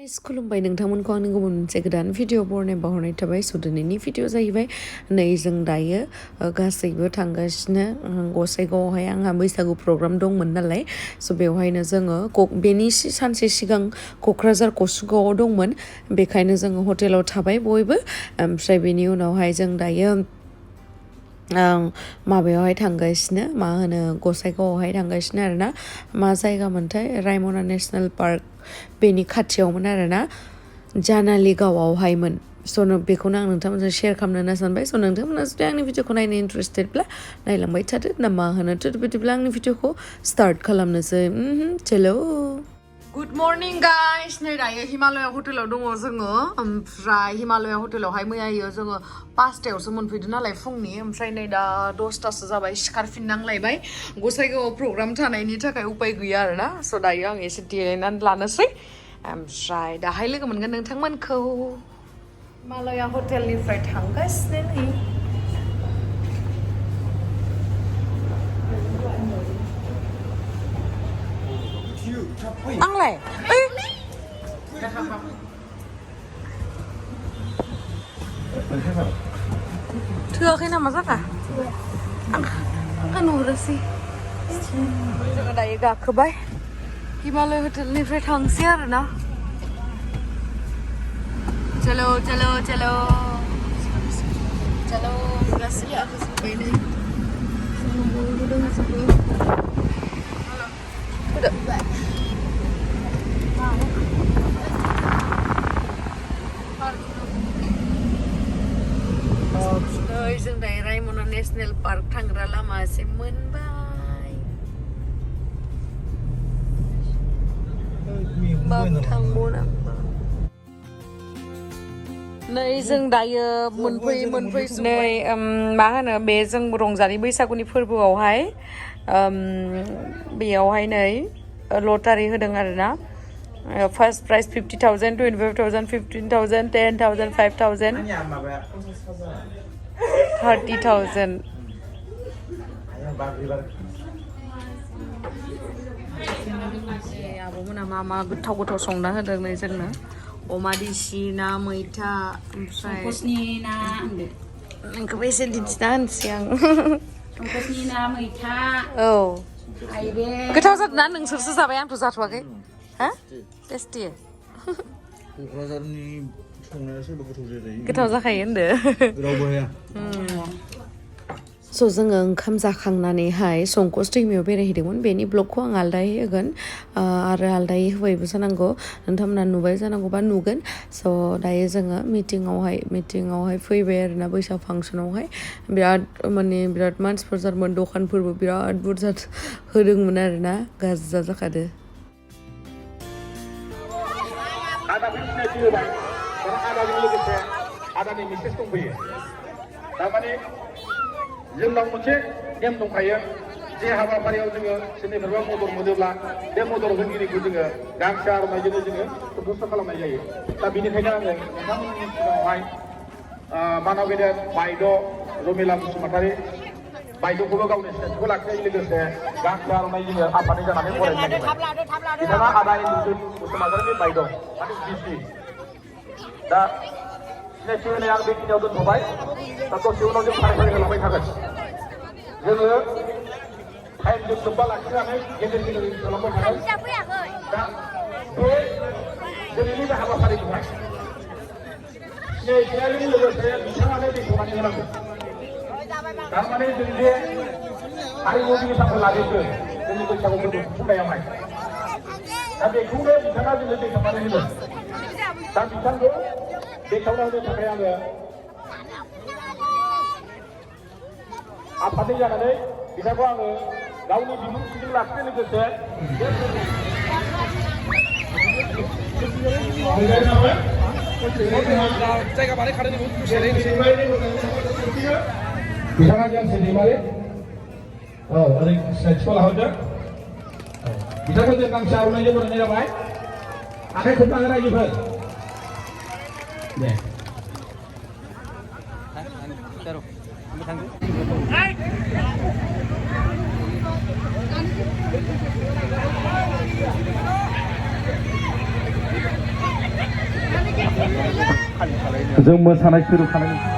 खुलुमबाय नोंथांमोनखौ आंनि गुबुन मोनसे गोदान भिडिअ बरनाय बावहरनाय थाबाय स' दिनैनि भिडिअ जाहैबाय नै जों दायो गासैबो थांगासिनो गसाइगावआवहाय आंहा बैसागु प्रग्राम दंमोन नालाय स' बेवहायनो जोङो बेनि सानसे सिगां क'क्राझार कसुगावआव दंमोन बेखायनो जोङो हटेलाव थाबाय बयबो ओमफ्राय बेनि उनावहाय जों दायो माबायावहाय थांगासिनो मा होनो गसाइगावआवहाय थांगासिनो आरोना मा जायगामोनथाय रायमना नेसनेल पार्क बेनि खाथियावमोन आरोना जानालि गावआवहायमोन स' बेखौनो आं नोंथांमोनजों शेयार खालामनो होनना सानबाय स' नोंथांमोना जुदि आंनि भिडिअखौ नायनो इन्टारेस्टेडब्ला नायलांबाय थादो ना मा होनो बिदिब्ला आंनि भिडिअखौ स्टार्ट खालामनोसै चलो गुड मर्निं गाइस नै दायो हिमालया हटेलाव दङ जोङो ओमफ्राय हिमालया हटेलावहाय मैयायो जोङो 5टायावसो मोनफैदों नालाय फुंनि ओमफ्राय नै दा 10टासो जाबाय सिखारफिननांलायबाय गसाइगावआव प्रग्राम थानायनि थाखाय उपाय गैया आरोना स' दायो आं एसे देलायनानै लानोसै ओमफ्राय दाहाय लोगो मोनगोन नोंथांमोनखौ हिमालया हटेलनिफ्राय थांगासिनो नै आंलाय थोआखै नामा जाखा आं नुहुरोसै जोङो दायो गाखोबाय हिमालय हटेलनिफ्राय थांसै आरोना चलो चलो चलो चलो गासै गाखोजोब्बाय नै बयबो दंजोबो जों दायो रायमना नेसनेल पार्क थांग्रा लामासे मोनबाय बाबु थांबावनांगौ नै जों दायो मोनफै नै मा होनो बे जों रंजालि बैसागुनि फोरबोआवहाय बेयावहाय नै लटारि होदों आरोना फार्स्ट प्राइज 50,000 25,000 15,000 10,000 5,000 30,000 आब'मोना मा गोथाव संना होदों नै जोंनो अमा दिसि ना मैथा ओमफ्राय नोंखौबो एसे दिन्थिना होनोसै आं संकसनि ना मैथा औ गोथाव जादों ना नोंसोरसो जाबाय आंथ' जाथ'वाखै हा टेस्टि क'क्राझारनि संनाया सोरबा गोथाव जायो गोथाव जाखायो होनदो रावबो हाया स' जोङो ओंखाम जाखांनानैहाय संकस दैमायाव बेरायहैदोंमोन बेनि ब्लगखौ आं आलदायै होगोन आरो आलदायै होबायबो जानांगौ नोंथांमोना नुबाय जानांगौबा नुगोन स' दायो जोङो मिटिङावहाय फैबाय आरोना बैसाग फांसनावहाय बिराद मानसिफोर जादोंमोन दखानफोरबो बिराद बुरजा होदोंमोन आरोना गाजा जाखादो आदाखौ सिनायथि होबाय आदाजों लोगोसे आदानि मिसेस दंफैयो थारमाने जोंनाव मोनसे नेम दंखायो जे हाबाफारियाव जोङो सोरनिफ्रायबा मदद मोनोब्ला बे मदद होगिरिखौ जोङो गांसे आर'नाइजोंनो जोङो सन्थुष्ट खालामनाय जायो दा बेनिखायनो आङो नोंथांमोननि सिगाङावहाय मानाव गेदेर बायद' रमिला बसुमतारी बायद'खौबो गावनि सिनायथिखौ लाखिनायजों लोगोसे गांसे आर'नाइ जोङो आफादनि जानानै फरायनाय बिथाङा आदा इन्दुजित बसुमतारीनि बायद' माने बिसि दा सिनायथि होनाय आं बेखिनियाव दोनथ'बाय दा दसे उनाव जों फारि होलांबाय थागोन जोङो टाइमजों लोब्बा लाखिनानै गेजेर खालामबाय थागोन दा बे दिनैनि बे हाबाफारिखौहाय सिनायथिनायजों लोगोसे बिथाङानो बेखेवनानै होनांगोन थारमाने जों जे हारिमुनि थाखाय लाबोखो जोंनि बैसागु फोरबो खुंनायावहाय दा बेखौनो बिथाङा जोंनो बेखेवनानै होदों दा बिथांखौ बेखेवना होनो थाखाय आङो आफादनि जानानै बिथांखौ आङो गावनि बिबुंथिजों लाखिनो लोगोसे जायगा बानायखादों बिथाङा गेमस्रि दैमारि ओरै सिनायथिखौ लाहरदों बिथांखौ जों गांसे आर'नाइजों बरायनाय जाबाय आखाइ खोबनानै रायजोफोर दे जों मोसानाय सुरु खालामो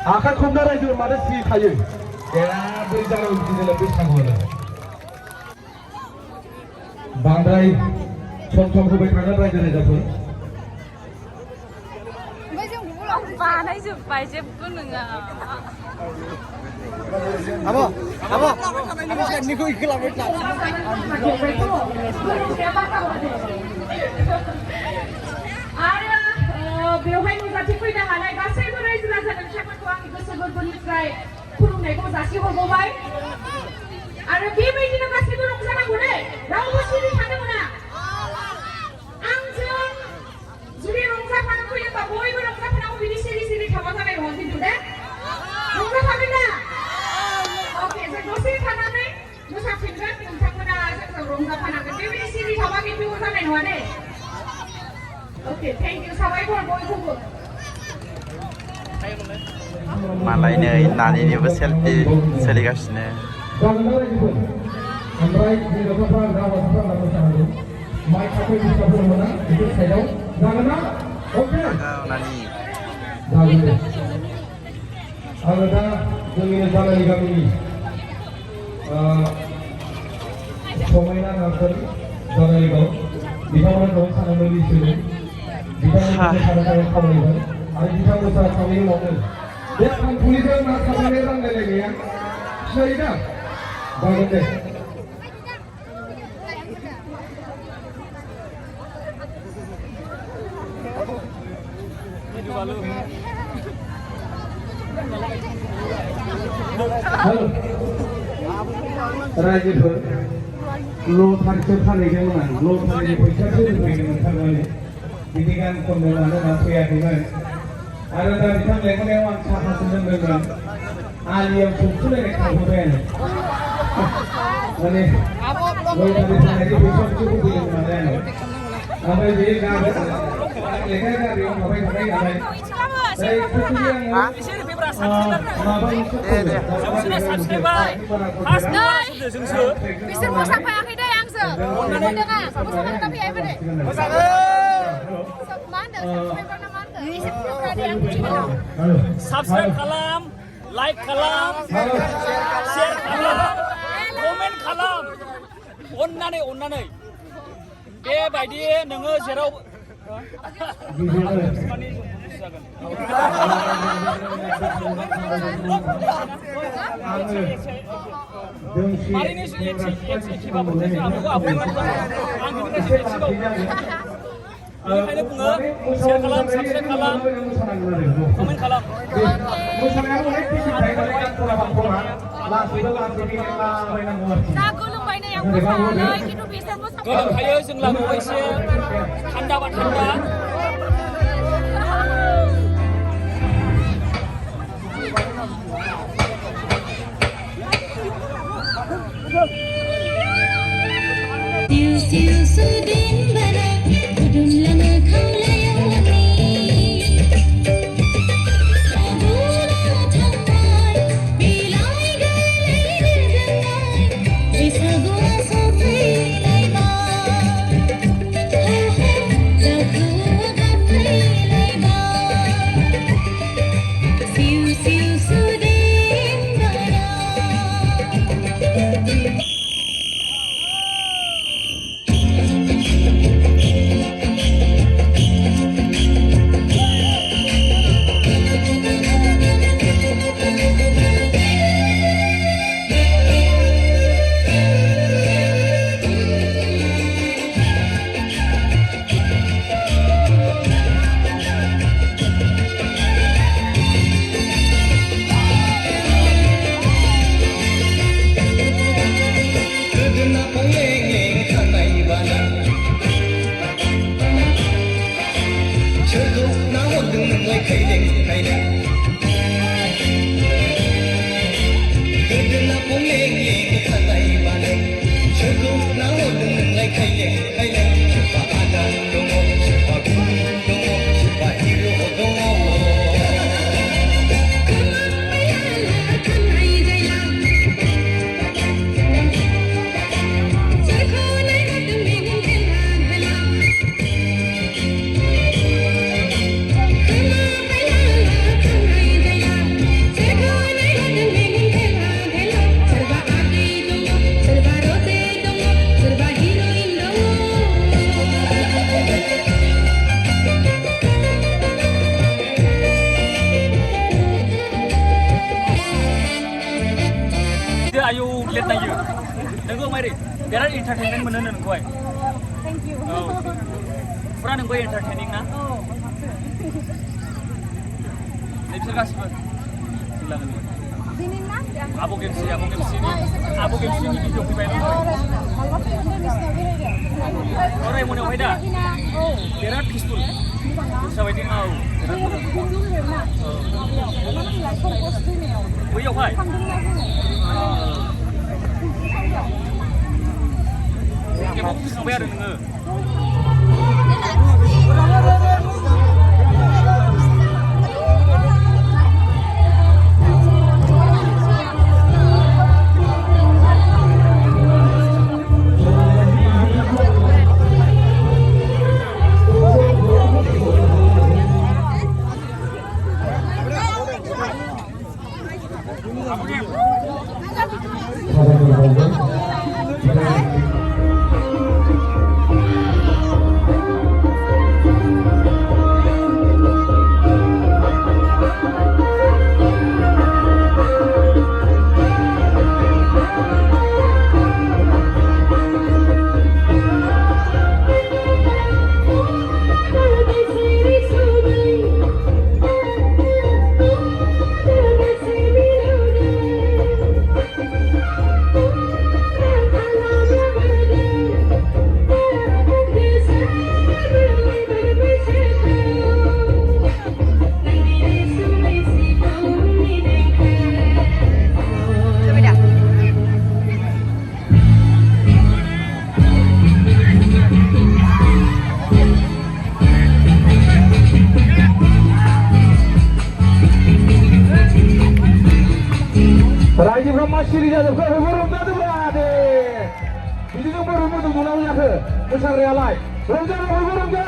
आखाइ खबना रायजो मानो सिरि थायो बोरै जानांगौ बिदिनो बैसागुआलाय बांद्राय सम होबाय थागोन रायजो राजाफोर बानायजोब्बाय जेबो नङा आब' साइडनिखौ इखो लाबाय था बेवहाय नुजाथि फैनो हानाय गासैबो रायजो राजा नोंथांमोनखौ आंनि गोसो गोरबोनिफ्राय खुलुमनायखौ जासिहरबावबाय आरो बेबायदिनो गासैबो रंजानांगौ दे रावबो सिरि थानो मोना आंजों जुदि रंजाफानो फैयोबा बयबो रंजाफानांगौ बिदि सिरि सिरि थाबा जानाय नङा खिन्थु दे रंजाफागोन ना अके जों दसे थानानै मोसाफिनगोन नोंथांमोना जोंजों रंजाफानांगोन बेबायदि सिरि थाबा खिन्थु जानाय नङा दे ओके थैंक यू साबायखर बयखौबो मालाय नै नानिनिबो सेल्फि सोलिगासिनो नानि आङो दा जोंनि जानाय गामिनि समायना नार्सारि जानायगाव बिथांमोना दं साननानै लिरदों बिथांमोनखौ सानो थाखाय खावलायबाय आरो बिथांमोना खावलायनो उनावनो बे थांखुलिजों ना खावलायनाय रानलायनाया सिनायो दा जागोन दे रायजोफोर लथारिसो फानहैदोंमोन आं लथारिनि फैसासो होफैदोंमोन थारमाने बिदि गान खननो लानो होनना फैयाखैमोन आरो दा बिथां लेंहरनायाव आं साहासो लोंदोंमोन आलियाव सौखुलायनाय खारबोबाय आरो माने लथारि फाननायनि फैसाखौसो होफैदोंमोन नालाय आङो ओमफ्राय बे लेखा गारियाव थाबाय थाबाय नालाय बिसोर मोसाफायाखै दे आंजों मोनदोङा मोसाफायाखै फैयाखै दे मा होनदों साबस्क्राइब खालाम लाइक खालाम शेयार खालाम कमेन्ट खालाम अननानै बेबायदि नोङो जेराव बेनिखायनो बुङो शेयार खालाम साबस्क्राइब खालाम कमेन्ट खालाम गरम थायो जों लागोआव एसे थान्दा बा थान्दा आयौ लेट नायो नोंगौ मारै बिराद एन्टारटेनमेन्ट मोनो नोंखौहाय थेंक इउ औ फुरा नोंबो एन्टारटेनिं ना बिसोर गासिबो आब' गेमस्रिनि भिडिअ फैबाय रायमनायावहाय दा बिराद पिसफुल जाबायदि औ बैयावहाय गेमाव फैखांबाय आरो नोङो रायजोफ्रा मा सिरि जाजोबखो रंजादों दे बिदिनो बर' मोदोम नुनांगौ जाखो मोसाग्रायालाय रंजा बयबो रंजा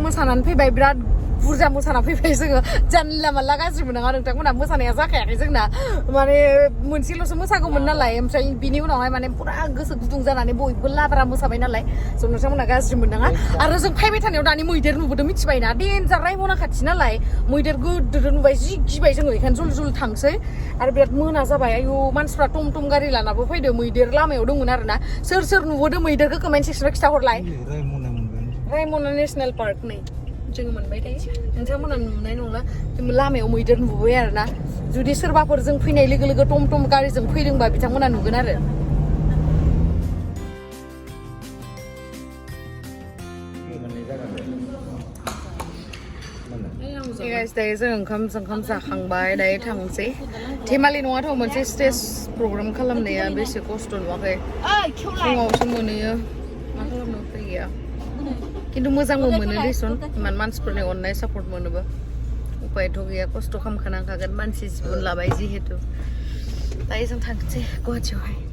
मोसानानै फैबाय बिराद बुरजा मोसाना फैबाय जोङो जानला मानला गाज्रि मोननाङा नोंथांमोना मोसानाया जाखायाखै जोंना माने मोनसेल'सो मोसागौमोन नालाय ओमफ्राय बिनि उनावहाय माने पुरा गोसो गुदुं जानानै बयबो लाब्रा मोसाबाय नालाय स' नोंथांमोना गाज्रि मोननाङा आरो जों फैबाय थानायाव दानि मैदेर नुबोदों मिथिबायना देन्जार रायमना खाथि नालाय मैदेर गोदोर नुबाय जि गिबाय जोङो बेखायनो जुल जुल थांसै आरो बिराद मोना जाबाय आयु मानसिफ्रा टम टम गारि लानाबो फैदो मैदेर लामायाव दंमोन आरोना सोर सोर नुबोदों मैदेरखौ कमेन्ट सेक्सनाव खिथाहरलाय रायमना नेसनेल पार्क नै जोङो मोनबाय थायो नोंथांमोना नुनाय नंला जों लामायाव मैदेर नुबोबाय आरोना जुदि सोरबाफोर जों फैनाय लोगो लोगो टम टम गारिजों फैदोंबा बिथांमोना नुगोन आरो दायो जों ओंखाम जाखांबाय दायो थांसै धेमालि नङाथ' मोनसे स्टेज प्रग्राम खालामनाया बेसे खस्थ' नुवाखै फुङावसो मोनहैयो मा खालामनो उपाय गैया खिन्थु मोजांबो मोनो देसन इमान मानसिफोरनि अननाय सापर्ट मोनोबा उपायथ' गैया खस्थ' खालामखानांखागोन मानसि जिबन लाबाय जिहेतु दायो जों थांसै गुवाहाटियावहाय